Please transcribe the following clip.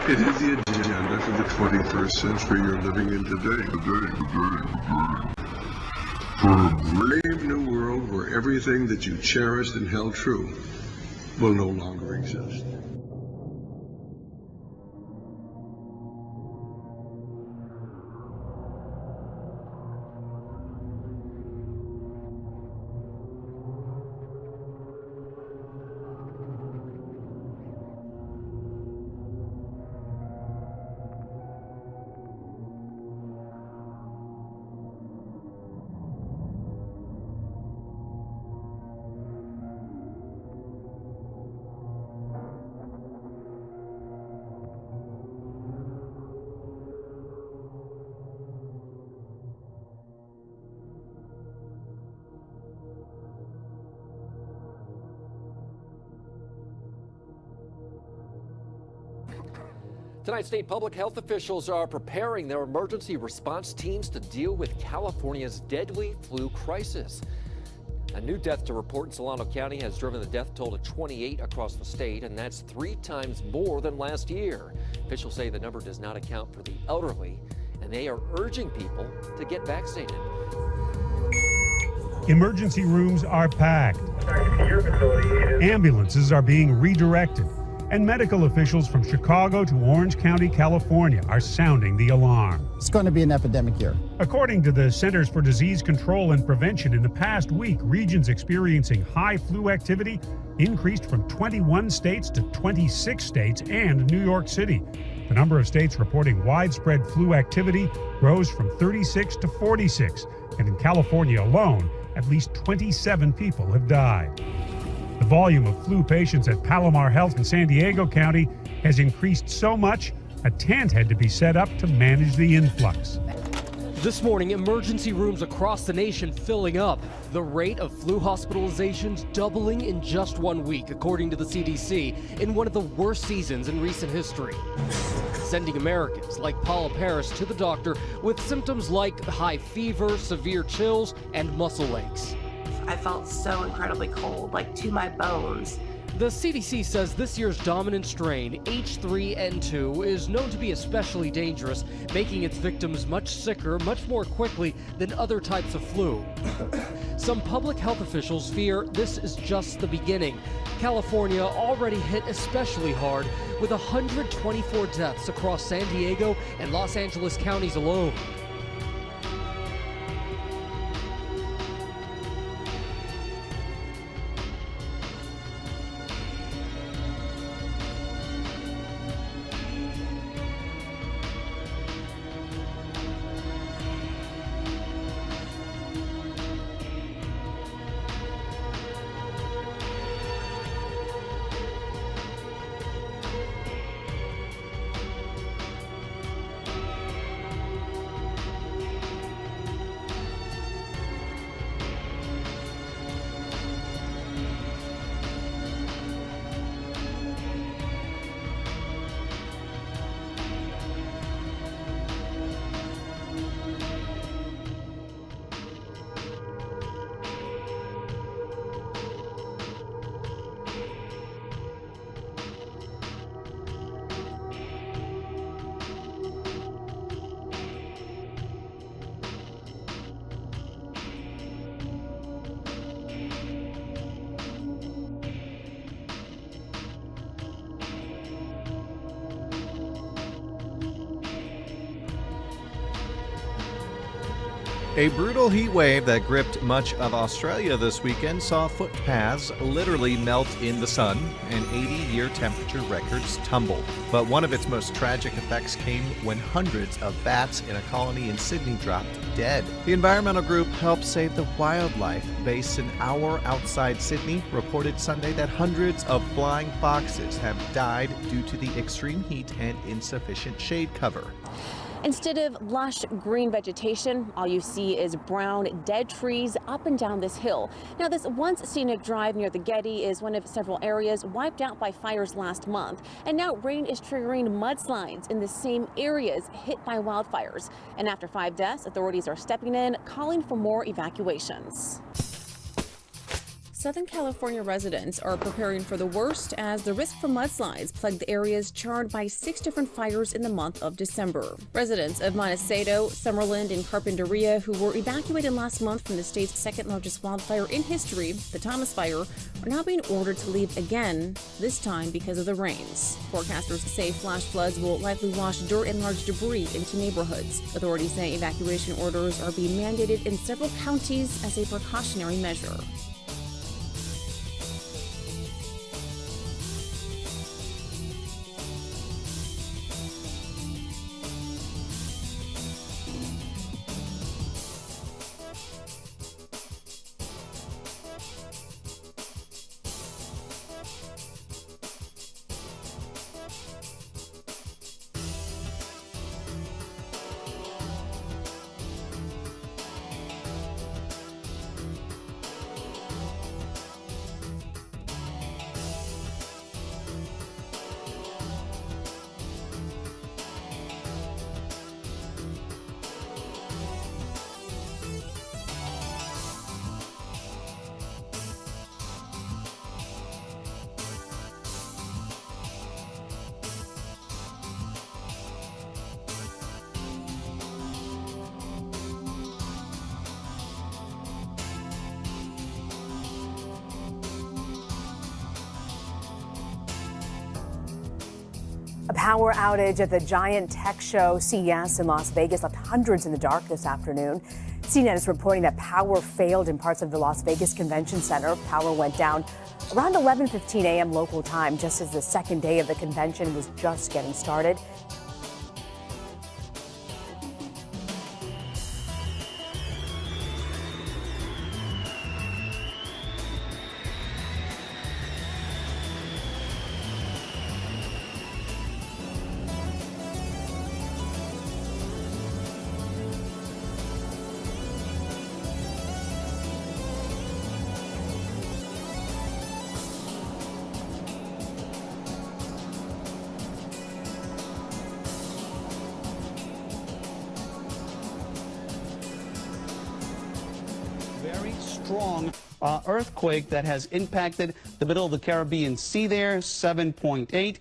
It is the agenda for the 21st century you're living in today. For a brave new world where everything that you cherished and held true will no longer exist. Tonight, state public health officials are preparing their emergency response teams to deal with California's deadly flu crisis. A new death to report in Solano County has driven the death toll to 28 across the state, and that's 3 times more than last year. Officials say the number does not account for the elderly, and they are urging people to get vaccinated. Emergency rooms are packed. Ambulances are being redirected. And medical officials from Chicago to Orange County, California are sounding the alarm. It's going to be an epidemic year. According to the Centers for Disease Control and Prevention, in the past week, regions experiencing high flu activity increased from 21 states to 26 states and New York City. The number of states reporting widespread flu activity rose from 36 to 46, and in California alone, at least 27 people have died. The volume of flu patients at Palomar Health in San Diego County has increased so much, a tent had to be set up to manage the influx. This morning, emergency rooms across the nation filling up. The rate of flu hospitalizations doubling in just 1 week, according to the CDC, in one of the worst seasons in recent history. Sending Americans like Paula Paris to the doctor with symptoms like high fever, severe chills, and muscle aches. I felt so incredibly cold, like to my bones. The CDC says this year's dominant strain, H3N2, is known to be especially dangerous, making its victims much sicker much more quickly than other types of flu. Some public health officials fear this is just the beginning. California already hit especially hard, with 124 deaths across San Diego and Los Angeles counties alone. A brutal heat wave that gripped much of Australia this weekend saw footpaths literally melt in the sun and 80-year temperature records tumble. But one of its most tragic effects came when hundreds of bats in a colony in Sydney dropped dead. The environmental group Help Save the Wildlife, based an hour outside Sydney, reported Sunday that hundreds of flying foxes have died due to the extreme heat and insufficient shade cover. Instead of lush green vegetation, all you see is brown, dead trees up and down this hill. Now, this once scenic drive near the Getty is one of several areas wiped out by fires last month. And now rain is triggering mudslides in the same areas hit by wildfires. And after 5 deaths, authorities are stepping in, calling for more evacuations. Southern California residents are preparing for the worst as the risk for mudslides plagued the areas charred by 6 different fires in the month of December. Residents of Montecito, Summerlin, and Carpinteria, who were evacuated last month from the state's second largest wildfire in history, the Thomas Fire, are now being ordered to leave again, this time because of the rains. Forecasters say flash floods will likely wash dirt and large debris into neighborhoods. Authorities say evacuation orders are being mandated in several counties as a precautionary measure. A power outage at the giant tech show CES in Las Vegas left hundreds in the dark this afternoon. CNET is reporting that power failed in parts of the Las Vegas Convention Center. Power went down around 11:15 a.m. local time, just as the second day of the convention was just getting started. Very strong earthquake that has impacted the middle of the Caribbean Sea there, 7.8.